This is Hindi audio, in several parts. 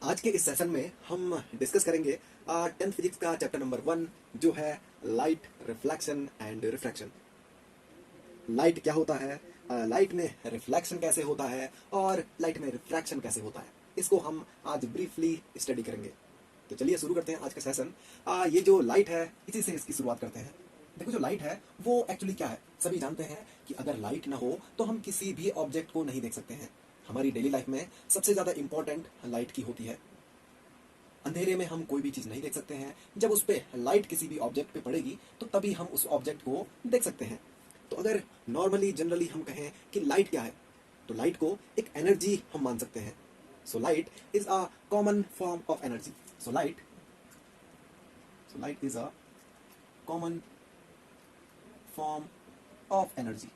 आज के इस सेशन में हम डिस्कस करेंगे 10th फिजिक्स का चैप्टर नंबर 1 जो है light reflection and refraction. Light क्या होता है, लाइट में रिफ्लेक्शन कैसे होता है और लाइट में रिफ्रैक्शन कैसे होता है, इसको हम आज ब्रीफली स्टडी करेंगे। तो चलिए शुरू करते हैं आज का सेशन। ये जो लाइट है इसी से इसकी शुरुआत करते हैं। देखो जो लाइट है वो एक्चुअली क्या है, सभी जानते हैं कि अगर लाइट ना हो तो हम किसी भी ऑब्जेक्ट को नहीं देख सकते हैं। हमारी डेली लाइफ में सबसे ज़्यादा इंपॉर्टेंट लाइट की होती है। अंधेरे में हम कोई भी चीज़ नहीं देख सकते हैं, जब उस पर लाइट किसी भी ऑब्जेक्ट पे पड़ेगी तो तभी हम उस ऑब्जेक्ट को देख सकते हैं। तो अगर नॉर्मली जनरली हम कहें कि लाइट क्या है, तो लाइट को एक एनर्जी हम मान सकते हैं। So light is a common form of energy. So light is a common form of energy.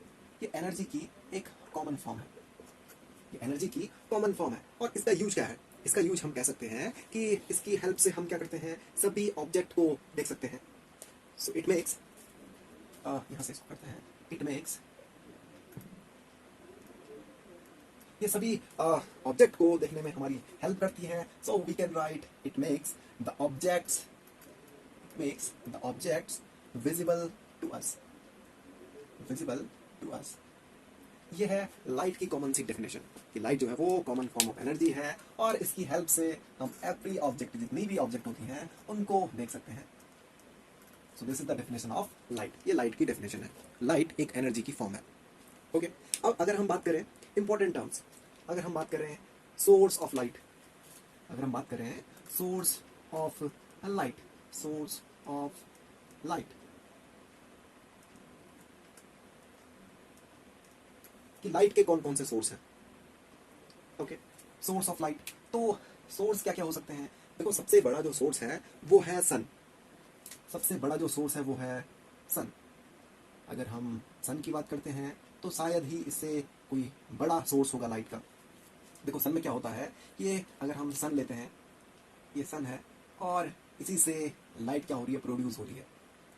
ये एनर्जी की एक कॉमन फॉर्म है, ये एनर्जी की कॉमन फॉर्म है। और इसका यूज क्या है, इसका यूज हम कह सकते हैं कि इसकी हेल्प से हम क्या करते हैं, सभी ऑब्जेक्ट को देख सकते हैं। सो इट मेक्स, यहां से इसको करते हैं, इट मेक्स, ये सभी ऑब्जेक्ट को देखने में हमारी हेल्प करती है। So we can write it makes the objects visible to us, visible to us. ये है लाइट की कॉमन सी डेफिनेशन कि लाइट जो है वो कॉमन फॉर्म ऑफ एनर्जी है और इसकी हेल्प से हम एवरी ऑब्जेक्ट, जितनी भी ऑब्जेक्ट होती हैं उनको देख सकते हैं। सो this is the definition of light. ये लाइट की डेफिनेशन है, लाइट एक एनर्जी की फॉर्म है। ओके, अब अगर हम बात करें इंपॉर्टेंट टर्म्स, अगर हम बात करें सोर्स ऑफ लाइट, अगर हम बात करें source of light, source of light, कि लाइट के कौन कौन से सोर्स हैं। ओके, सोर्स ऑफ लाइट, तो सोर्स क्या क्या हो सकते हैं। देखो सबसे बड़ा जो सोर्स है वो है सन, सबसे बड़ा जो सोर्स है वो है सन। अगर हम सन की बात करते हैं तो शायद ही इससे कोई बड़ा सोर्स होगा लाइट का। देखो सन में क्या होता है, ये अगर हम सन लेते हैं, ये सन है और इसी से लाइट क्या हो रही है, प्रोड्यूस हो रही है।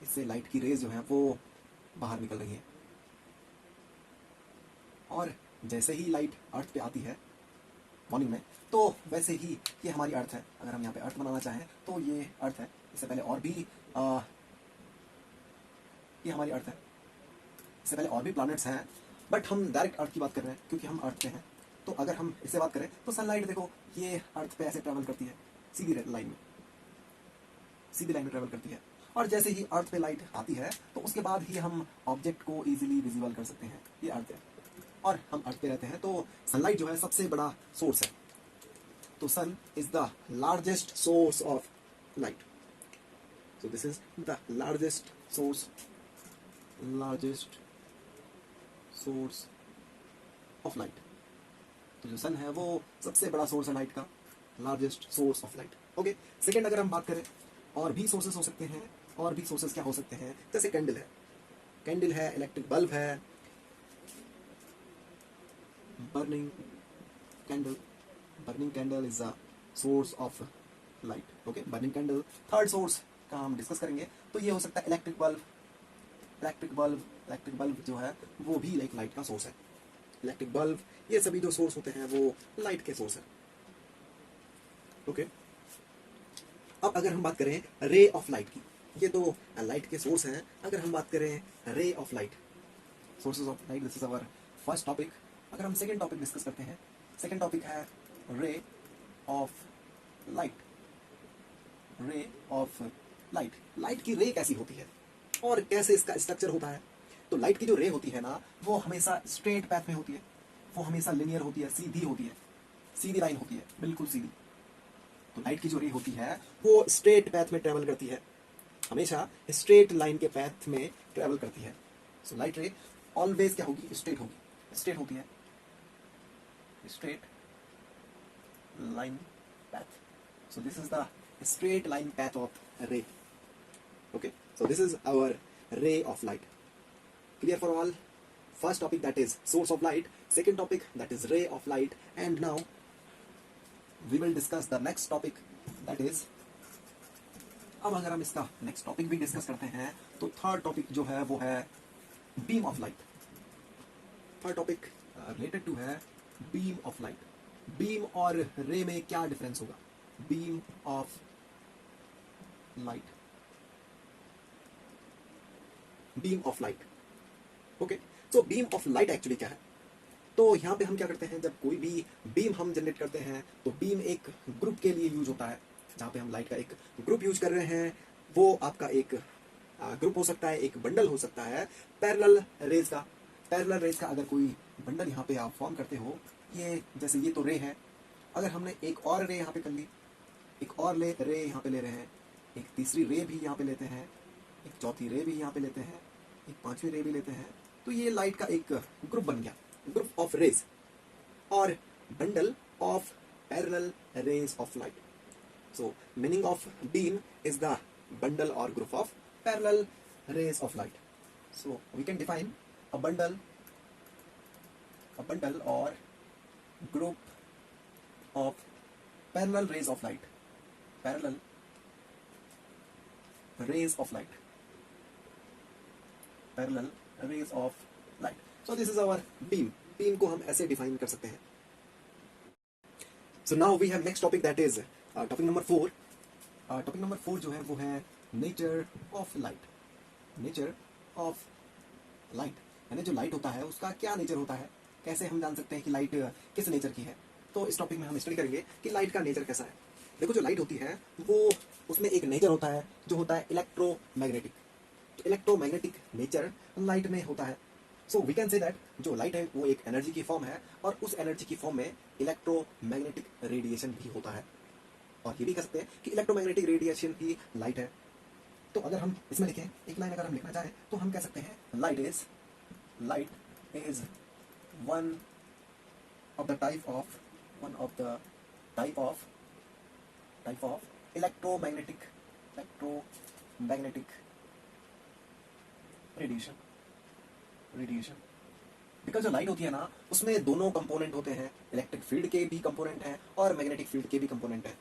इससे लाइट की रेज जो है वो बाहर निकल रही है और जैसे ही लाइट अर्थ पे आती है मॉर्निंग में, तो वैसे ही ये हमारी अर्थ है। अगर हम यहाँ पे अर्थ बनाना चाहें तो ये अर्थ है। इससे पहले और भी ये हमारी अर्थ है, इससे पहले और भी प्लैनेट्स हैं, बट हम डायरेक्ट अर्थ की बात कर रहे हैं क्योंकि हम अर्थ पे हैं। तो अगर हम इससे बात करें तो सनलाइट देखो ये अर्थ पे ऐसे ट्रैवल करती है, सीधी लाइन में, सीधी लाइन में ट्रैवल करती है। और जैसे ही अर्थ पे लाइट आती है तो उसके बाद ही हम ऑब्जेक्ट को इजीली विजिबल कर सकते हैं। ये अर्थ है और हम अर्थ पे रहते हैं, तो सनलाइट जो है सबसे बड़ा सोर्स है। तो sun is the largest source of light. So this is the largest source of light. तो जो सन है वो सबसे बड़ा सोर्स है लाइट का, largest source of light. Okay, second अगर हम बात करें, और भी सोर्सेस हो सकते हैं। और भी सोर्सेस क्या हो सकते हैं, जैसे कैंडल है, कैंडल है, इलेक्ट्रिक बल्ब है, burning candle is a source of light. Okay, burning candle. Third source का हम डिस्कस करेंगे, तो ये हो सकता है इलेक्ट्रिक बल्ब जो है वो भी एक लाइट का सोर्स है। इलेक्ट्रिक बल्ब, ये सभी जो सोर्स होते हैं वो लाइट के सोर्स है। ओके, अब अगर हम बात करें रे ऑफ लाइट की, ये तो लाइट के सोर्स हैं। अगर हम बात करें ray of light, sources of light, this is our first topic. अगर हम सेकेंड टॉपिक डिस्कस करते हैं, सेकेंड टॉपिक है ray of light. Ray of light, light की रे कैसी होती है और कैसे इसका स्ट्रक्चर होता है। तो लाइट की जो रे होती है ना, वो हमेशा स्ट्रेट पैथ में होती है, वो हमेशा लिनियर होती है, सीधी होती है, सीधी लाइन होती है, बिल्कुल सीधी। तो लाइट की जो रे होती है वो स्ट्रेट पैथ में ट्रेवल करती है, हमेशा स्ट्रेट लाइन के पैथ में ट्रेवल करती है। सो लाइट रे ऑलवेज क्या होगी, स्ट्रेट होगी, स्ट्रेट होती है, straight line path. So this is the straight line path of रे। Okay, so this is our ray of light. Clear for all? First topic, that is source of light. Second topic, that is ray of light. And now we will discuss the next topic, that is, अब अगर हम इसका नेक्स्ट टॉपिक भी डिस्कस करते हैं तो थर्ड टॉपिक जो है वो है beam of light. Third topic related to है बीम ऑफ लाइट। बीम और रे में क्या डिफरेंस होगा, beam of light, beam of light. Okay, so beam of light actually क्या है? तो यहाँ पे हम क्या करते हैं, जब कोई भी बीम हम जनरेट करते हैं तो बीम एक ग्रुप के लिए यूज होता है। जहाँ पे हम लाइट का एक ग्रुप यूज कर रहे हैं, वो आपका एक ग्रुप हो सकता है, एक बंडल हो सकता है पैरेलल रेज का। पैरेलल रेज का अगर कोई बंडल यहाँ पे आप फॉर्म करते हो, ये जैसे ये तो रे है, अगर हमने एक और रे यहाँ पे कर ली, एक और रे यहाँ पे ले रहे हैं, एक तीसरी रे भी यहाँ पे लेते हैं, एक चौथी रे भी यहाँ पे लेते हैं, एक पांचवी रे भी लेते हैं, तो ये लाइट का एक ग्रुप बन गया, ग्रुप ऑफ रेज और bundle of parallel raise of light. So meaning of beam is the bundle or group of parallel rays of light. So we can define a bundle or group of parallel rays of light. Parallel rays of light. Parallel rays of light. So this is our beam. Beam को हम ऐसे define कर सकते हैं. So now we have next topic, that is topic number 4. Topic number 4 जो है वो है nature of light. Nature of light, यानी जो लाइट होता है उसका क्या नेचर होता है, कैसे हम जान सकते हैं कि लाइट किस नेचर की है। तो इस टॉपिक में हम स्टडी करेंगे कि लाइट का नेचर कैसा है। देखो, जो लाइट होती है वो उसमें एक नेचर होता है जो होता है इलेक्ट्रोमैग्नेटिक। तो इलेक्ट्रोमैग्नेटिक नेचर लाइट में होता है। So we can say that जो लाइट है वो एक एनर्जी की फॉर्म है और उस एनर्जी की फॉर्म में इलेक्ट्रोमैग्नेटिक रेडिएशन भी होता है। और ये भी कह सकते हैं कि इलेक्ट्रोमैग्नेटिक रेडिएशन ही लाइट है। तो अगर हम इसमें लिखें, एक लाइन अगर हम लिखना चाहें तो हम कह सकते हैं light is one of the type of electromagnetic radiation. Because जो लाइट होती है ना, उसमें दोनों कंपोनेंट होते हैं, इलेक्ट्रिक फील्ड के भी कंपोनेंट हैं और मैग्नेटिक फील्ड के भी कंपोनेंट हैं।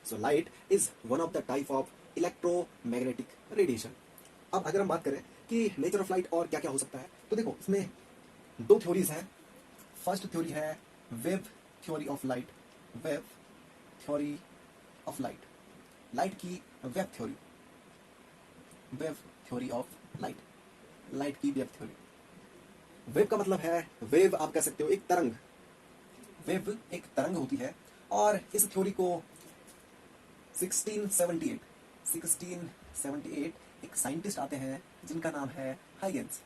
So light is one of the type of electromagnetic radiation. अब अगर हम बात करें कि नेचर ऑफ लाइट और क्या क्या हो सकता है, तो देखो इसमें दो थ्योरीज हैं। फर्स्ट थ्योरी है wave theory of light. Wave theory of light, light की wave theory. Wave theory of light, light की वेव थ्योरी। वेव का मतलब है, वेव आप कह सकते हो एक तरंग। वेव एक तरंग होती है और इस थ्योरी को 1678 एक साइंटिस्ट आते हैं जिनका नाम है हाइगेंस।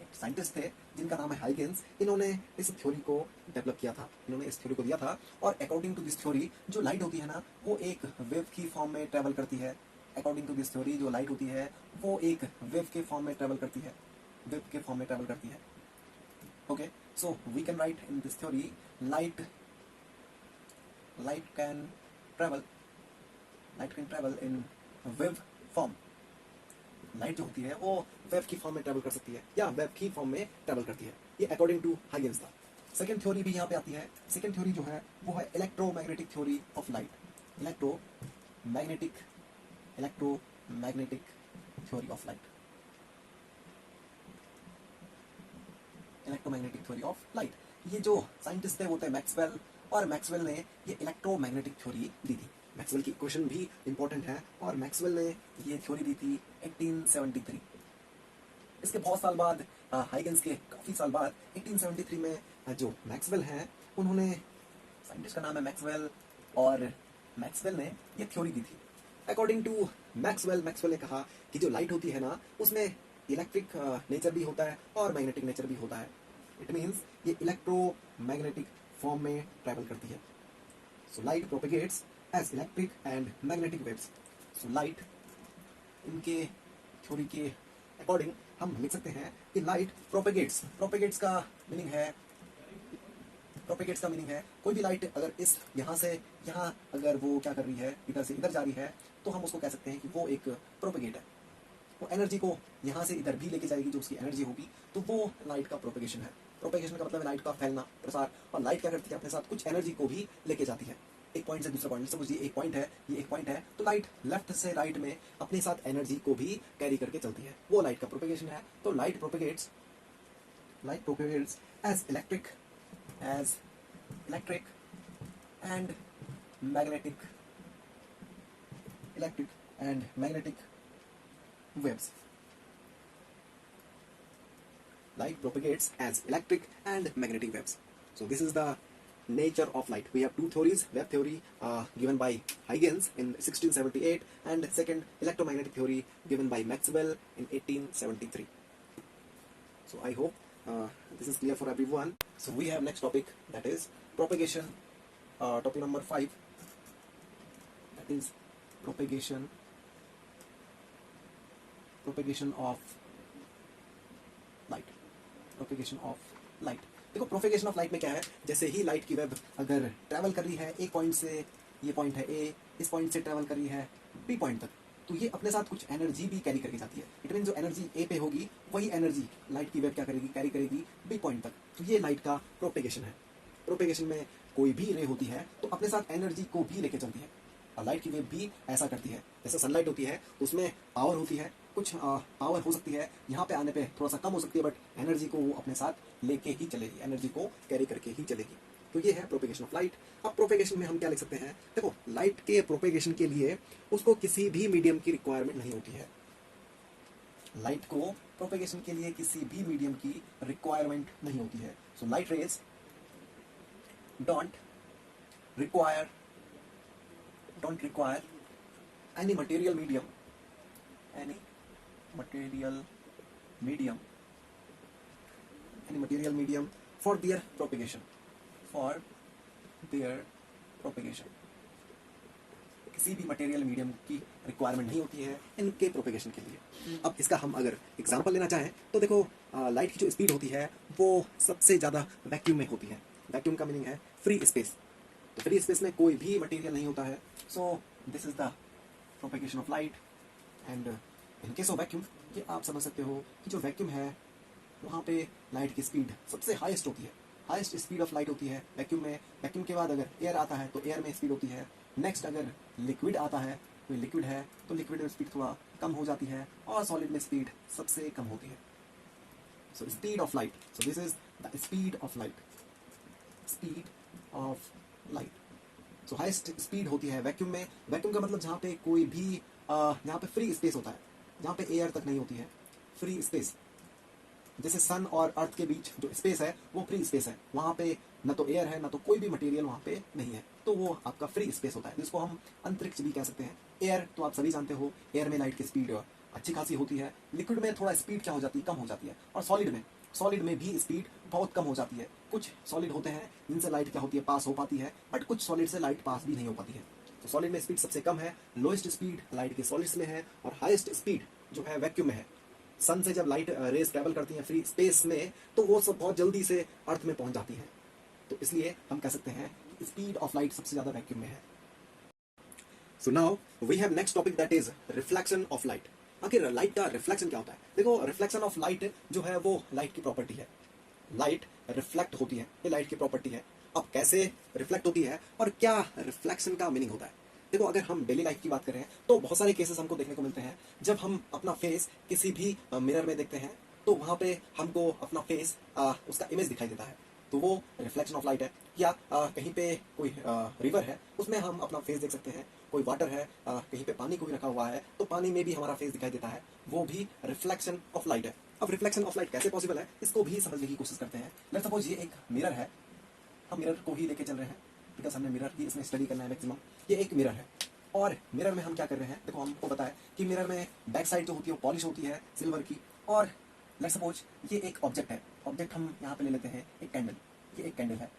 एक साइंटिस्ट थे जिनका नाम है हाइगेंस। इन्होंने इस थ्योरी को डेवलप किया था, इन्होंने इस थ्योरी को दिया था। और अकॉर्डिंग टू दिस थ्योरी जो लाइट होती है ना, वो एक वेव की फॉर्म में ट्रेवल करती है। अकॉर्डिंग टू दिस थ्योरी जो लाइट होती है वो एक वेव के फॉर्म में ट्रेवल करती है, वेव के फॉर्म में ट्रेवल करती है। Okay, so we can write in this theory light can travel in wave form. Light जो होती है वो वेव की फॉर्म में ट्रेवल कर सकती है या वेव की फॉर्म में ट्रेवल करती है। ये अकॉर्डिंग टू हाइगेंस था। सेकंड थ्योरी भी यहाँ पे आती है। सेकंड थ्योरी जो है वो है electromagnetic theory of light. Electromagnetic theory of light. Electromagnetic theory of light. ये जो साइंटिस्ट थे वो थे मैक्सवेल, और मैक्सवेल ने ये इलेक्ट्रोमैग्नेटिक थ्योरी दी थी। मैक्सवेल की इक्वेशन भी इंपॉर्टेंट है और मैक्सवेल ने ये थ्योरी दी थी 1873। इसके बहुत साल बाद, हाइगेंस के काफी साल बाद 1873 में जो मैक्सवेल हैं, उन्होंने, साइंटिस्ट का नाम है मैक्सवेल, और मैक्सवेल ने ये थ्योरी दी थी। अकॉर्डिंग टू मैक्सवेल ने कहा कि जो लाइट होती है ना, उसमें इलेक्ट्रिक नेचर भी होता है और मैग्नेटिक नेचर भी होता है। इट मीन्स ये इलेक्ट्रोमैग्नेटिक फॉर्म में ट्रैवल करती है। So light propagates as electric and magnetic waves. So light, इनके थ्योरी के अकॉर्डिंग हम लिख सकते हैं कि लाइट प्रोपेगेट्स। प्रोपेगेट्स का मीनिंग है कोई भी लाइट अगर इस यहाँ से यहाँ अगर वो क्या कर रही है, इधर से इधर जा रही है, तो हम उसको कह सकते हैं कि वो एक प्रोपेगेट है। वो एनर्जी को यहाँ से इधर भी लेके जाएगी, जो उसकी एनर्जी होगी, तो वो लाइट का प्रोपेगेशन है। प्रोपेगेशन का मतलब है लाइट का फैलना, प्रसार। और लाइट क्या करती है, अपने साथ कुछ एनर्जी को भी लेके जाती है एक पॉइंट से दूसरा पॉइंट। सपोज ये एक पॉइंट है, ये एक पॉइंट है, तो लाइट लेफ्ट से राइट में अपने साथ एनर्जी को भी कैरी करके चलती है, वो लाइट का प्रोपेगेशन है। तो light propagates as electric and magnetic electric and magnetic waves. Light propagates as electric and magnetic waves. So this is the nature of light. We have two theories: wave theory given by Huygens in 1678, and second electromagnetic theory given by Maxwell in 1873. So I hope this is clear for everyone. So we have next topic, that is propagation. Topic number 5, that is propagation of light. Propagation of light. देखो प्रोपेगेशन ऑफ लाइट में क्या है, जैसे ही लाइट की वेव अगर ट्रैवल कर रही है एक पॉइंट से, ये पॉइंट है ए, इस पॉइंट से ट्रैवल कर रही है बी पॉइंट तक, तो ये अपने साथ कुछ एनर्जी भी कैरी करके जाती है. इट मीन जो एनर्जी ए पे होगी वही एनर्जी लाइट की वेव क्या करेगी, कैरी करेगी बी पॉइंट तक. तो ये लाइट का प्रोपेगेशन है. प्रोपेगेशन में कोई भी रे होती है तो अपने साथ एनर्जी को भी लेके चलती है, और लाइट की वेव भी ऐसा करती है. जैसे सनलाइट होती है तो उसमें पावर होती है, कुछ पावर हो सकती है यहाँ पे आने पे थोड़ा सा कम हो सकती है, बट एनर्जी को वो अपने साथ लेके ही चलेगी, एनर्जी को कैरी करके ही चलेगी. तो ये है प्रोपेगेशन ऑफ लाइट. अब प्रोपेगेशन में हम क्या लिख सकते हैं, देखो लाइट के प्रोपेगेशन के लिए उसको किसी भी मीडियम की रिक्वायरमेंट नहीं होती है. लाइट को प्रोपेगेशन के लिए किसी भी मीडियम की रिक्वायरमेंट नहीं होती है. So light rays don't require any material medium for their propagation. किसी भी मटेरियल मीडियम की रिक्वायरमेंट नहीं होती है इनके प्रोपेगेशन के लिए. अब इसका हम अगर एग्जांपल लेना चाहें तो देखो लाइट की जो स्पीड होती है वो सबसे ज़्यादा वैक्यूम में होती है. वैक्यूम का मीनिंग है फ्री स्पेस. तो फ्री स्पेस में कोई भी मटेरियल नहीं होता है. सो this is the propagation of light. And in case of vacuum, ये आप समझ सकते हो कि जो वैक्यूम है वहाँ पे लाइट की स्पीड सबसे हाईएस्ट होती है. हाईएस्ट स्पीड ऑफ लाइट होती है वैक्यूम में. वैक्यूम के बाद अगर एयर आता है तो एयर में स्पीड होती है. नेक्स्ट अगर लिक्विड आता है, कोई लिक्विड है तो लिक्विड में स्पीड थोड़ा कम हो जाती है, और सॉलिड में स्पीड सबसे कम होती है. So speed of light, so this is the speed of light. So highest speed होती है वैक्यूम में. वैक्यूम का मतलब जहाँ पे कोई भी यहाँ पे फ्री स्पेस होता है, जहाँ पे एयर तक नहीं होती है. फ्री स्पेस जैसे सन और अर्थ के बीच जो स्पेस है वो फ्री स्पेस है. वहाँ पे न तो एयर है न तो कोई भी मटेरियल वहाँ पे नहीं है, तो वो आपका फ्री स्पेस होता है, जिसको हम अंतरिक्ष भी कह सकते हैं. एयर तो आप सभी जानते हो, एयर में लाइट की स्पीड अच्छी खासी होती है. लिक्विड में थोड़ा स्पीड क्या हो जाती है, कम हो जाती है. और सॉलिड में भी स्पीड बहुत कम हो जाती है. कुछ सॉलिड होते हैं जिनसे लाइट क्या होती है, पास हो पाती है, बट कुछ सॉलिड से लाइट पास भी नहीं हो पाती है. तो सॉलिड में स्पीड सबसे कम है. लोएस्ट स्पीड लाइट के सॉलिड्स में है, और हाईएस्ट स्पीड जो है वैक्यूम में है. सन से जब लाइट रेज ट्रेवल करती हैं फ्री स्पेस में तो वो सब बहुत जल्दी से अर्थ में पहुंच जाती है. तो इसलिए हम कह सकते हैं कि स्पीड ऑफ लाइट सबसे ज्यादा वैक्यूम में है. So now we have next topic, that is reflection of light. आखिर लाइट का रिफ्लेक्शन क्या होता है. देखो रिफ्लेक्शन ऑफ लाइट जो है वो लाइट की प्रॉपर्टी है. लाइट रिफ्लेक्ट होती है, ये लाइट की प्रॉपर्टी है. अब कैसे रिफ्लेक्ट होती है और क्या रिफ्लेक्शन का मीनिंग होता है. देखो अगर हम डेली लाइफ की बात करें तो बहुत सारे केसेस हमको देखने को मिलते हैं. जब हम अपना फेस किसी भी मिरर में देखते हैं तो वहाँ पे हमको अपना फेस उसका इमेज दिखाई देता है, तो वो रिफ्लेक्शन ऑफ लाइट है. या कहीं पे कोई रिवर है उसमें हम अपना फेस देख सकते हैं. कोई वाटर है, कहीं पे पानी को भी रखा हुआ है तो पानी में भी हमारा फेस दिखाई देता है, वो भी रिफ्लेक्शन ऑफ लाइट है. अब रिफ्लेक्शन ऑफ लाइट कैसे पॉसिबल है इसको भी समझने की कोशिश करते हैं. लेट्स सपोज ये एक मिरर है, हम मिरर को ही लेके चल रहे हैं बिकॉज हमने मिरर ही इसमें स्टडी करना है मैक्सिमम. ये एक मिरर है और मिरर में हम क्या कर रहे हैं, देखो हमको पता है कि मिरर में बैक साइड जो होती है वो पॉलिश होती है सिल्वर की. और लेट्स सपोज ये एक ऑब्जेक्ट है. ऑब्जेक्ट हम यहाँ पे ले लेते हैं एक कैंडल. ये एक कैंडल है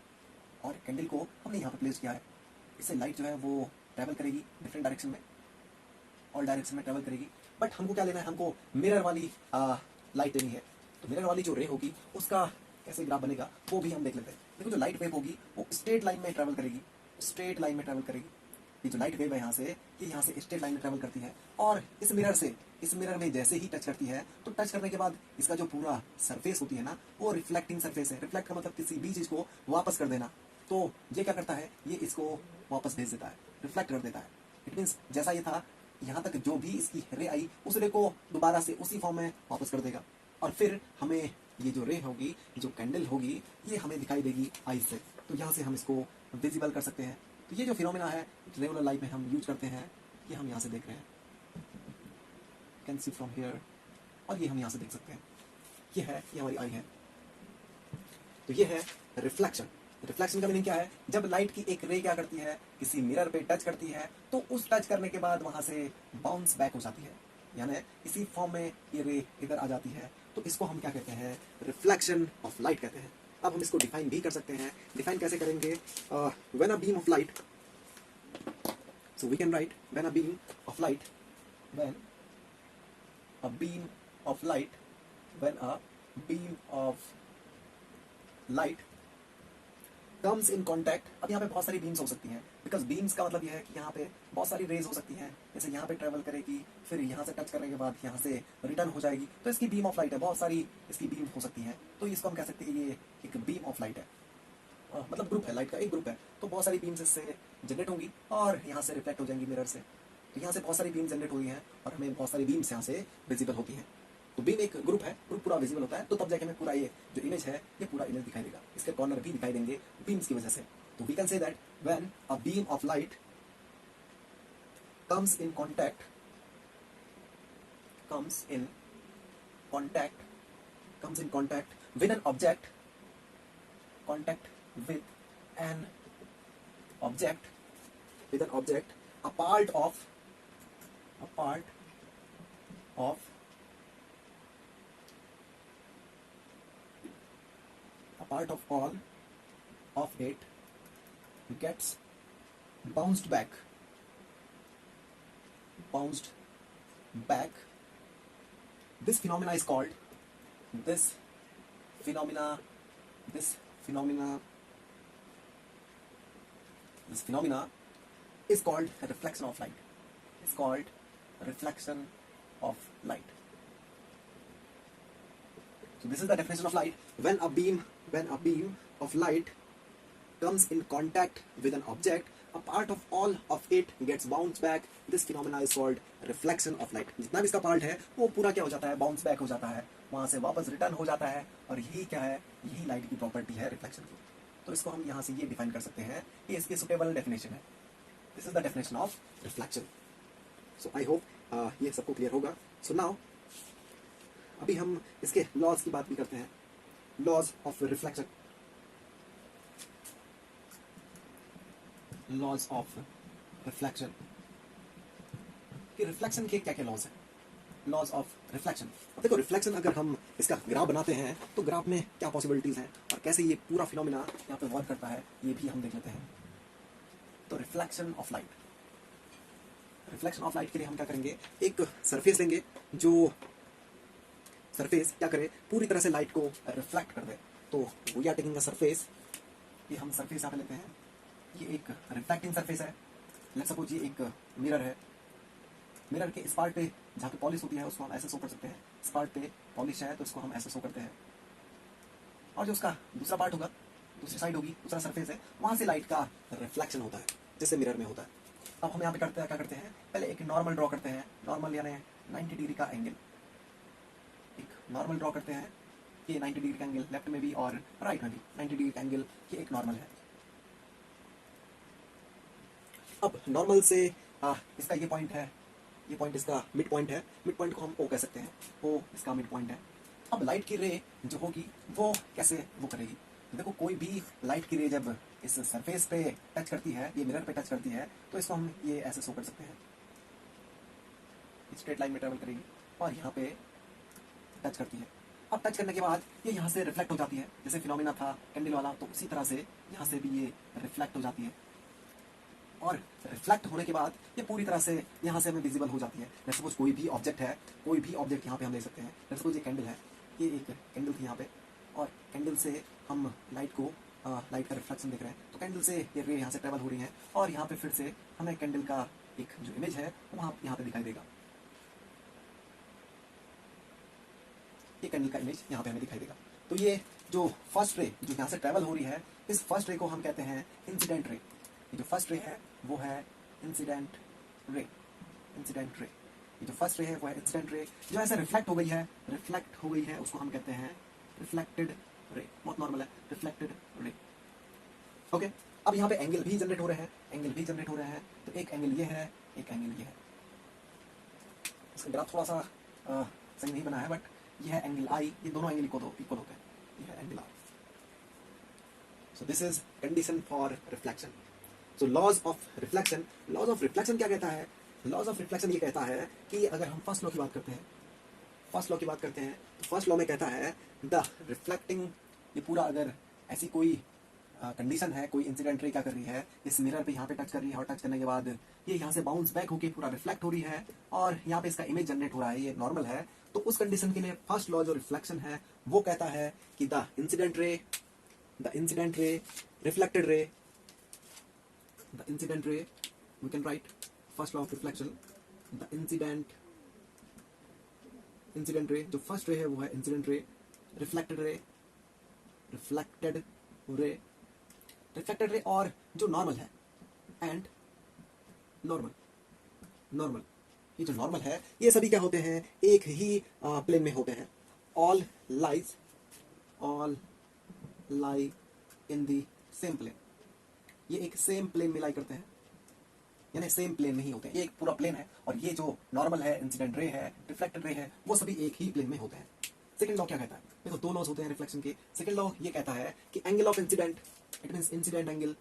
और कैंडल को हमने यहाँ पे प्लेस किया है. इससे लाइट जो है वो ट्रैवल करेगी डिफरेंट डायरेक्शन में, ऑल डायरेक्शन में ट्रैवल करेगी. बट हमको क्या लेना है, हमको मिरर वाली लाइट लेनी है. तो मिरर वाली जो रे होगी उसका कैसे ग्राफ बनेगा वो भी हम देख लेते हैं. देखो जो लाइट वेव होगी वो स्ट्रेट लाइन में ट्रैवल करेगी, स्ट्रेट लाइन में ट्रैवल करेगी. ये जो लाइट वेव है यहाँ से स्ट्रेट लाइन में ट्रैवल करती है और इस मिरर में जैसे ही टच करती है तो टच करने के बाद इसका जो पूरा सरफेस होती है ना वो रिफ्लेक्टिंग सरफेस है. रिफ्लेक्ट का मतलब किसी भी चीज को वापस कर देना. तो ये क्या करता है, ये इसको वापस भेज देता है, रिफ्लेक्ट कर देता है. इट मीन्स जैसा ये था यहाँ तक जो भी इसकी रे आई उस रे को दोबारा से उसी फॉर्म में वापस कर देगा. और फिर हमें ये जो रे होगी, जो कैंडल होगी, ये हमें दिखाई देगी आईज से. तो यहाँ से हम इसको विजिबल कर सकते हैं. तो ये जो फिनोमेना है रेगुलर लाइफ में हम यूज करते हैं ये हम यहाँ से देख रहे हैं, कैन सी फ्रॉम हियर, और ये हम यहाँ से देख सकते हैं, ये है, ये हमारी आई है। तो ये है रिफ्लेक्शन। रिफ्लेक्शन का मीनिंग क्या है? जब लाइट की एक रे क्या करती है, किसी मिरर पे टच करती है, तो उस टच करने के बाद वहां से बाउंस बैक हो जाती है, यानी इसी फॉर्म में ये रे इधर आ जाती है, तो इसको हम क्या कहते हैं? रिफ्लेक्शन ऑफ लाइट कहते हैं। अब हम इसको डिफाइन भी कर सकते हैं। डिफाइन कैसे करेंगे? When a beam of light, so we can write when a beam of light, when a beam of light, when a beam of light comes in contact. अब यहाँ पे बहुत सारी बीम्स हो सकती हैं, बिकॉज बीम्स का मतलब यह है कि यहाँ पे बहुत सारी रेज हो सकती हैं, जैसे यहाँ पे ट्रेवल करेगी, फिर यहाँ से टच करने के बाद यहाँ से रिटर्न हो जाएगी, तो इसकी बीम ऑफ लाइट है, बहुत सारी इसकी बीम हो सकती हैं, तो इसको हम कह सकते हैं ये एक बीम ऑफ लाइट है। मतलब ग्रुप है, लाइट का एक ग्रुप है, तो बहुत सारी बीम्स इससे जनरेट होंगी और यहाँ से रिफ्लेक्ट हो जाएंगी मिरर से। तो यहाँ से बहुत सारी बीम जनरेट हुई हैं और हमें बहुत सारी बीम्स यहाँ से विजिबल होती हैं। तो बीम एक ग्रुप है, ग्रुप पूरा विजिबल होता है, तो तब जाके हमें पूरा ये जो इमेज है, ये पूरा इमेज दिखाई देगा, इसके कॉर्नर भी दिखाई देंगे बीम्स की वजह से। तो we can say that when a beam of light comes in contact with an object, a part of all of it gets bounced back. This phenomena is called this phenomena is called reflection of light. It's called reflection of light. So this is the definition of light. When a beam of light comes in contact with an object, a part of all of it gets bounced back. This phenomena is called reflection of light. जितना भी इसका पार्ट है वो पूरा क्या हो जाता है? बाउंस बैक हो जाता है, वहां से वापस रिटर्न हो जाता है, और यही क्या है? यही लाइट की प्रॉपर्टी है, रिफ्लेक्शन की। तो इसको हम यहाँ से ये डिफाइन कर सकते हैं, ये इसकी सुटेबल डेफिनेशन है। This is the definition of reflection. So I hope ये सबको क्लियर होगा। सो नाउ अभी हम इसके लॉज की बात भी करते हैं, laws of reflection. Laws of reflection, कि रिफ्लेक्शन के क्या क्या लॉज हैं? Laws of reflection. अब देखो, रिफ्लेक्शन अगर हम इसका ग्राफ बनाते हैं तो ग्राफ में क्या पॉसिबिलिटीज हैं और कैसे ये पूरा फिनोमिना यहाँ पे वर्क करता है, ये भी हम देख लेते हैं। तो reflection of light, reflection of light के लिए हम क्या करेंगे? एक सरफेस लेंगे, जो सरफेस क्या करे? पूरी तरह से लाइट को रिफ्लेक्ट कर दे। तो we are taking a surface, ये हम सरफेस यहाँ पे लेते हैं, ये एक रिफ्लेक्टिंग सरफेस है। लेट्स सपोज ये एक मिरर है, मिरर के इस पार्ट पे जहाँ पे पॉलिश होती है उसको हम ऐसे शो कर सकते हैं, इस पार्ट पे पॉलिश है तो इसको हम ऐसे शो करते हैं, और जो उसका दूसरा पार्ट होगा, दूसरी साइड होगी, दूसरा सरफेस है, वहां से लाइट का रिफ्लेक्शन होता है, जैसे मिरर में होता है। अब हम यहाँ पे करते हैं, क्या करते हैं? पहले एक नॉर्मल ड्रॉ करते हैं, नॉर्मल यानी 90 डिग्री का एंगल, एक नॉर्मल ड्रॉ करते हैं। ये 90 डिग्री का एंगल लेफ्ट में भी और राइट में भी 90 डिग्री का एंगल, ये एक नॉर्मल है। अब नॉर्मल से इसका ये पॉइंट है, ये पॉइंट इसका मिड पॉइंट है, मिड पॉइंट को हम ओ कह सकते हैं, ओ इसका मिड पॉइंट है। अब लाइट की रे जो होगी वो कैसे वो करेगी? देखो, कोई भी लाइट की रे जब इस सरफेस पे टच करती है, ये मिरर पे टच करती है, तो इसको हम ये ऐसे शो कर सकते हैं, स्ट्रेट लाइन में ट्रेवल करेगी और यहाँ पे टच करती है। अब टच करने के बाद ये यहाँ से रिफ्लेक्ट हो जाती है, जैसे फिनोमिना था कैंडल वाला, तो उसी तरह से यहाँ से भी ये रिफ्लेक्ट हो जाती है, और रिफ्लेक्ट होने के बाद ये पूरी तरह से यहाँ से हमें विजिबल हो जाती है। लेट्स सपोज कोई भी ऑब्जेक्ट है, कोई भी ऑब्जेक्ट यहाँ पे हम ले सकते हैं। लेट्स सपोज ये कैंडल है, ये एक कैंडल थी यहाँ पे, और कैंडल से हम लाइट को लाइट का रिफ्लेक्शन देख रहे हैं, तो कैंडल से ये रे यहाँ से ट्रेवल हो रही है, और यहाँ पे फिर से हमें कैंडल का एक जो इमेज है वहाँ यहाँ पे दिखाई देगा, ये कैंडल का इमेज यहाँ पे हमें दिखाई देगा। तो ये जो फर्स्ट रे जो यहाँ से ट्रेवल हो रही है, इस फर्स्ट रे को हम कहते हैं इंसिडेंट रे। ये जो फर्स्ट रे है वो है इंसिडेंट रे, इंसिडेंट रे। ये जो फर्स्ट रे है वो है इंसिडेंट रे, जो ऐसे रिफ्लेक्ट हो गई है, उसको हम कहते हैं रिफ्लेक्टेड रे। बहुत नॉर्मल है, रिफ्लेक्टेड रे। ओके, अब यहाँ पे एंगल भी जनरेट हो रहे हैं, तो एक एंगल ये है, एक एंगल ये है। इसका ग्राफ थोड़ा सा सही नहीं बना है, बट ये है एंगल आई, ये दोनों एंगल इक्वल होते हैं, ये है angle R. So this is condition for reflection. सो लॉज ऑफ रिफ्लेक्शन क्या कहता है? लॉज ऑफ रिफ्लेक्शन ये कहता है कि अगर हम फर्स्ट लॉ की बात करते हैं, तो फर्स्ट लॉ में कहता है द रिफ्लेक्टिंग, ये पूरा अगर ऐसी कोई कंडीशन है, कोई इंसिडेंट रे क्या कर रही है, इस मिरर पे यहाँ पे टच कर रही है और टच करने के बाद ये यहाँ से बाउंस बैक होके पूरा रिफ्लेक्ट हो रही है और यहाँ पे इसका इमेज जनरेट हो रहा है, ये नॉर्मल है. तो उस कंडीशन के लिए फर्स्ट लॉ जो रिफ्लेक्शन है वो कहता है कि the incident ray, reflected ray, the incident ray, we can write first law of reflection, the incident ray, जो फर्स्ट रे है वो है इंसिडेंट रे, रिफ्लेक्टेड रे और जो नॉर्मल है एंड नॉर्मल, ये जो नॉर्मल है ये सभी क्या होते हैं, एक ही प्लेन में होते हैं. All lie in the same plane, ये एक सेम प्लेन में लाई करते हैं, यानी सेम प्लेन में ही होते हैं. ये एक पूरा प्लेन है और ये जो नॉर्मल है, इंसिडेंट रे है, रिफ्लेक्टेड रे है, वो सभी एक ही प्लेन में होते हैं. सेकंड लॉ क्या कहता है? देखो दो लॉज होते हैं रिफ्लेक्शन के. सेकंड लॉ ये कहता है कि angle of incident, it means incident angle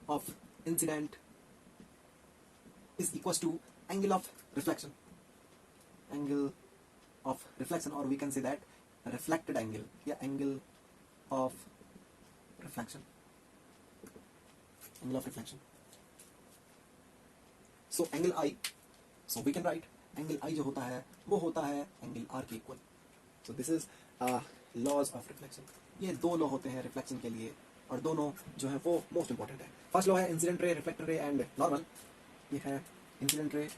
of incident is equals to angle of reflection, or we can say that reflected angle, yeah, angle of reflection. So angle I, so we can write angle I जो होता है वो होता है angle R के equal. So this is laws of reflection. ये दो लॉ होते हैं रिफ्लेक्शन के लिए और दोनों जो है वो मोस्ट इंपॉर्टेंट है. फर्स्ट लॉ है incident ray, reflected ray and normal. ये है incident ray,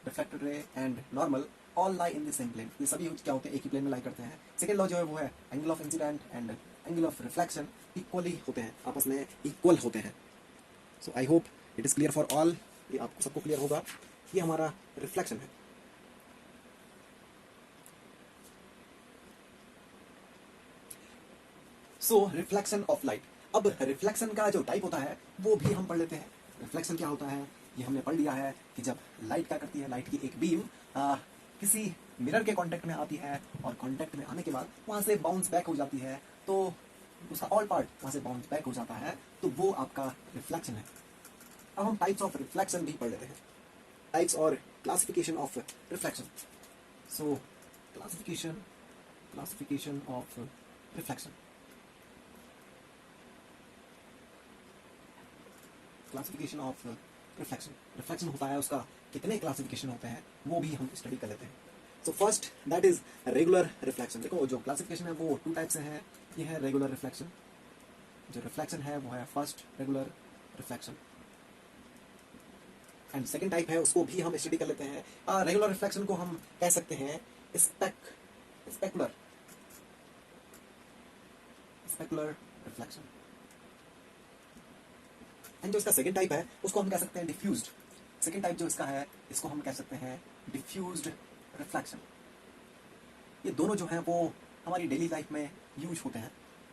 reflected ray and normal all lie in the same plane. ये सभी क्या होते हैं, एक ही प्लेन में लाई करते हैं. सेकंड लॉ जो है वो है angle of incidence and angle of reflection equally होते हैं, आपस में इक्वल होते हैं. So I hope it is clear for all, ये आपको सबको क्लियर होगा. ये हमारा रिफ्लेक्शन है. So reflection of light. अब रिफ्लेक्शन का जो टाइप होता है वो भी हम पढ़ लेते हैं. रिफ्लेक्शन क्या होता है ये हमने पढ़ लिया है कि जब लाइट क्या करती है, लाइट की एक बीम किसी मिरर के कांटेक्ट में आती है और कांटेक्ट में आने के बाद वहां से बाउंस बैक हो जाती है, तो उसका ऑल पार्ट वहां से बाउंस बैक हो जाता है, तो वो आपका रिफ्लेक्शन है. अब हम टाइप्स ऑफ रिफ्लेक्शन भी पढ़ लेते हैं, टाइप्स और classification of reflection. So classification of reflection. Classification of reflection होता है, उसका कितने क्लासिफिकेशन होते हैं वो भी हम स्टडी कर लेते हैं. So first that is regular reflection. देखो जो क्लासिफिकेशन है वो टू टाइप से है. ये है रेगुलर रिफ्लेक्शन, जो रिफ्लेक्शन है वो है first regular reflection and second type है उसको भी हम स्टडी कर लेते हैं. रेगुलर रिफ्लेक्शन को हम कह सकते हैं स्पेकुलर रिफ्लेक्शन. एंड जो इसका सेकंड टाइप है उसको हम कह सकते हैं डिफ्यूज्ड. सेकंड टाइप जो इसका है इसको हम कह सकते हैं डिफ्यूज्ड रिफ्लेक्शन. ये दोनों जो हैं वो हमारी डेली लाइफ में यूज होते हैं,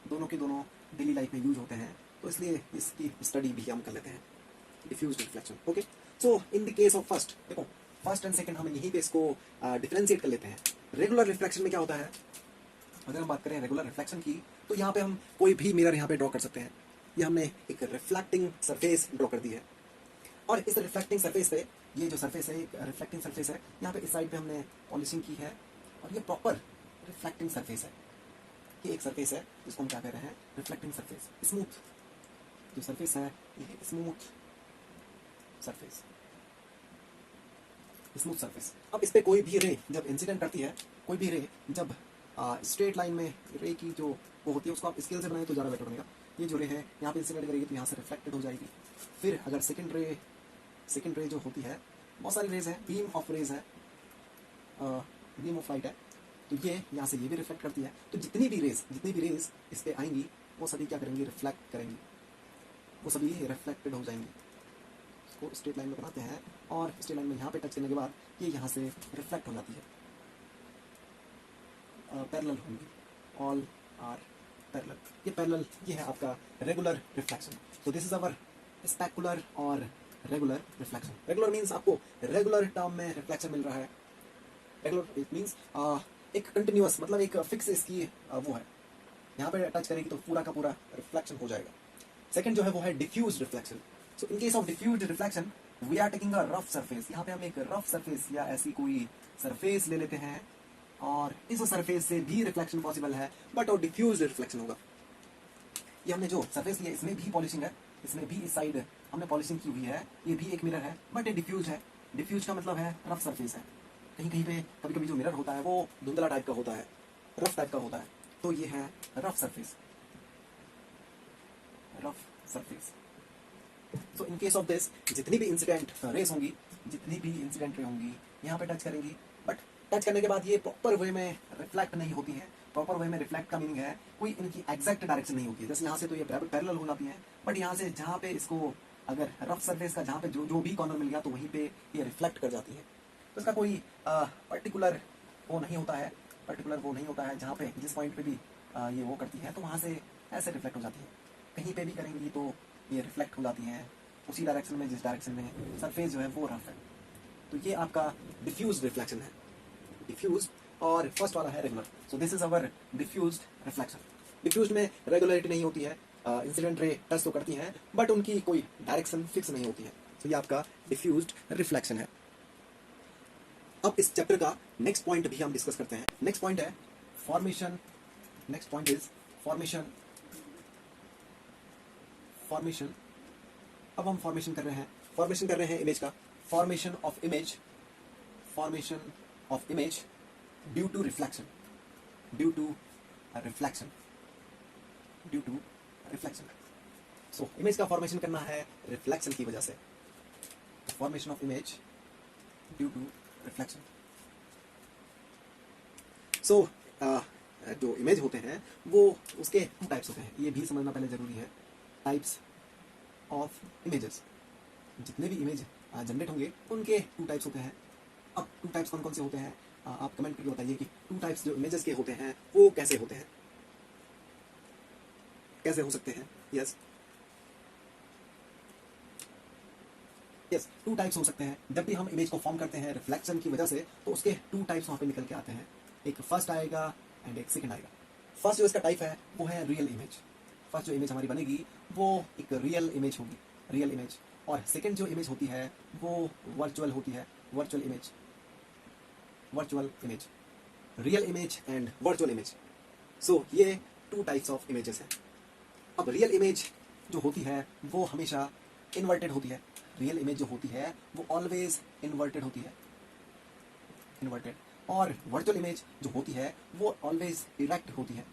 दोनों के दोनों डेली लाइफ में यूज होते हैं, तो इसलिए इसकी स्टडी भी हम कर लेते हैं. Diffused reflection. Okay, so in the case of first, देखो फर्स्ट एंड सेकंड हम यहीं पे इसको डिफरेंशिएट कर लेते हैं. रेगुलर रिफ्लेक्शन में क्या होता है, अगर हम बात करें रेगुलर रिफ्लेक्शन की, तो यहाँ पे हम कोई भी मिरर यहाँ पे ड्रॉ कर सकते हैं. ये हमने एक रिफ्लेक्टिंग सरफेस ड्रॉ कर दी है और इस रिफ्लेक्टिंग सरफेस पे, ये जो सरफेस है एक रिफ्लेक्टिंग सरफेस है, यहाँ पे इस साइड पे हमने पॉलिशिंग की है और ये प्रॉपर रिफ्लेक्टिंग सरफेस है. ये एक सरफेस है जिसको हम क्या कह रहे हैं, रिफ्लेक्टिंग सरफेस. स्मूथ जो सरफेस है ये स्मूथ सरफेस. अब इस पे कोई भी रे जब इंसिडेंट करती है, कोई भी रे जब स्ट्रेट लाइन में रे की जो वो होती है उसको आप स्केल से बनाए तो ज़्यादा बेटर बनेगा. ये जो रे है यहाँ पे इंसिडेंट करेगी तो यहाँ से रिफ्लेक्टेड हो जाएगी. फिर अगर सेकंड रे जो होती है, बहुत सारी रेज है, बीम ऑफ रेज है, बीम ऑफ लाइट है, तो ये यहाँ से ये भी रिफ्लेक्ट करती है. तो जितनी भी रेज इस पे आएंगी वो सभी क्या करेंगी, रिफ्लेक्ट करेंगी, वो सभी रिफ्लेक्टेड हो जाएंगी. इसको स्ट्रेट लाइन में बनाते हैं और स्ट्रेट लाइन में यहाँ पे टच करने के बाद ये यहाँ से रिफ्लेक्ट हो जाती है, पैरेलल होंगी, ऑल आर पैरेलल. ये पैरेलल, ये है आपका regular reflection. So this is our specular और रेगुलर रिफ्लेक्शन। रेगुलर मीन्स आपको रेगुलर टर्म में रिफ्लेक्शन मिल रहा है। रेगुलर इट मीन्स एक कंटिन्यूअस, मतलब एक फिक्स इसकी वो है, यहाँ पे टच करेगी तो पूरा का पूरा रिफ्लेक्शन हो जाएगा। सेकंड जो है वो है diffuse reflection. So in case of diffuse reflection we are taking a rough surface. यहाँ पे हम एक रफ सरफेस या ऐसी कोई सरफेस ले लेते हैं और इस सरफेस से भी रिफ्लेक्शन पॉसिबल है, बट और डिफ्यूज रिफ्लेक्शन होगा। ये हमने जो सरफेस लिया इसमें भी पॉलिशिंग है, इसमें भी इस साइड हमने पॉलिशिंग की हुई है, ये भी एक मिरर है, बट ये डिफ्यूज है। डिफ्यूज का मतलब है रफ सरफेस है। कहीं कहीं पे कभी कभी जो मिरर होता है वो धुंधला टाइप का होता है, रफ टाइप का होता है, तो ये है rough surface. Rough surface. So in case of this जितनी भी इंसिडेंट रेस होंगी, जितनी भी इंसिडेंट रे होंगी यहाँ पे टच करेंगी, बट टच करने के बाद ये प्रॉपर वे में रिफ्लेक्ट नहीं होती है। प्रॉपर वे में रिफ्लेक्ट का मीनिंग है कोई इनकी एग्जैक्ट डायरेक्शन नहीं होती है। जैसे यहाँ से तो ये पैरेलल हो जाती है, बट यहाँ से जहाँ पे इसको अगर रफ सरफेस का जहाँ पे जो भी कॉर्नर मिल गया तो वहीं पे ये रिफ्लेक्ट कर जाती है। तो इसका कोई पर्टिकुलर वो नहीं होता है, जहाँ पे जिस पॉइंट पे भी ये वो करती है तो वहाँ से ऐसे रिफ्लेक्ट हो जाती है। कहीं पे भी करेंगी तो ये रिफ्लेक्ट हो जाती हैं उसी डायरेक्शन में जिस डायरेक्शन में सरफेस जो है वो रफ है। तो ये आपका डिफ्यूज रिफ्लेक्शन है। डिफ्यूज और फर्स्ट वाला है regular. So this is our diffused reflection. Diffuse में रेगुलरिटी नहीं होती है, इंसिडेंट रे टच तो करती हैं बट उनकी कोई डायरेक्शन फिक्स नहीं होती है। तो ये आपका डिफ्यूज्ड रिफ्लेक्शन है। अब इस चैप्टर का नेक्स्ट पॉइंट भी हम डिस्कस करते हैं। नेक्स्ट पॉइंट है formation. Next point is formation. Formation. अब हम फॉर्मेशन कर रहे हैं इमेज का। Formation of image. Formation of image due to reflection. Due to reflection. Due to reflection. So image का फॉर्मेशन करना है रिफ्लेक्शन की वजह से। Formation of image due to reflection. So जो इमेज होते हैं वो उसके टू टाइप्स होते हैं, ये भी समझना पहले जरूरी है। Types of images. जितने भी इमेज जनरेट होंगे उनके टू टाइप्स होते हैं। अब टू टाइप्स कौन कौन से होते हैं आप कमेंट करके बताइए कि टू टाइप्स जो इमेजेस के होते हैं वो कैसे होते हैं, कैसे हो सकते हैं। यस यस, टू टाइप्स हो सकते हैं। जब भी हम इमेज को फॉर्म करते हैं रिफ्लेक्शन की वजह से तो उसके टू टाइप्स वहाँ पे निकल के आते हैं। एक फर्स्ट आएगा एंड एक सेकंड आएगा। फर्स्ट जो इसका टाइप है वो है रियल इमेज। फर्स्ट जो इमेज हमारी बनेगी वो एक रियल इमेज होगी, रियल इमेज। और सेकंड जो इमेज होती है वो वर्चुअल होती है, virtual image. Virtual image, real image and virtual image. So ये टू टाइप्स ऑफ इमेजेस हैं। अब रियल इमेज जो होती है वो हमेशा इन्वर्टेड होती है। रियल इमेज जो होती है वो ऑलवेज इन्वर्टेड होती है, इन्वर्टेड। और वर्चुअल इमेज जो होती है वो ऑलवेज इरेक्ट होती है।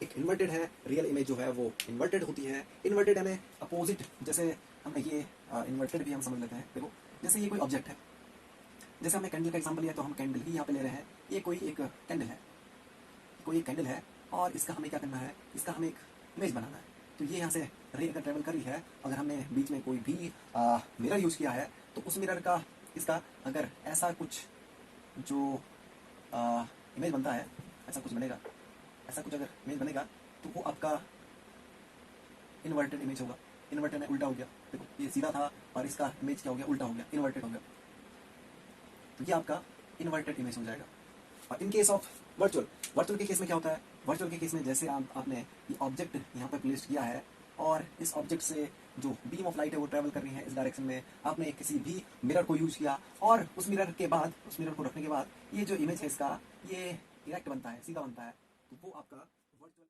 एक इन्वर्टेड है, रियल इमेज जो है वो इन्वर्टेड होती है। इन्वर्टेड यानी अपोजिट। जैसे हमने ये इन्वर्टेड भी हम समझ लेते हैं। देखो जैसे ये कोई ऑब्जेक्ट है, जैसे हमने कैंडल का एग्जांपल लिया तो हम कैंडल ही यहाँ पे ले रहे हैं। ये कोई एक कैंडल है, कोई एक कैंडल है और इसका हमें क्या करना है, इसका हमें एक इमेज बनाना है। तो ये यहाँ से रे अगर ट्रेवल कर रही है, अगर हमने बीच में कोई भी मिरर यूज किया है तो उस मिरर का इसका अगर ऐसा कुछ जो इमेज बनता है, ऐसा कुछ बनेगा, ऐसा कुछ अगर इमेज बनेगा तो वो आपका इन्वर्टेड इमेज होगा। इन्वर्टेड उल्टा हो गया, देखो ये सीधा था और इसका इमेज क्या हो गया, उल्टा हो गया, इन्वर्टेड हो गया। तो ये आपका इन्वर्टेड इमेज हो जाएगा। और इन केस ऑफ वर्चुअल, वर्चुअल के केस में क्या होता है, वर्चुअल के केस में जैसे आपने ये ऑब्जेक्ट यहाँ पे प्लेस किया है और इस ऑब्जेक्ट से जो बीम ऑफ लाइट है वो ट्रेवल कर रही है इस डायरेक्शन में। आपने किसी भी मिरर को यूज किया और उस मिरर के बाद, उस मिरर को रखने के बाद ये जो इमेज है इसका ये डायरेक्ट बनता है, सीधा बनता है। तो वो आपका वर्चुअल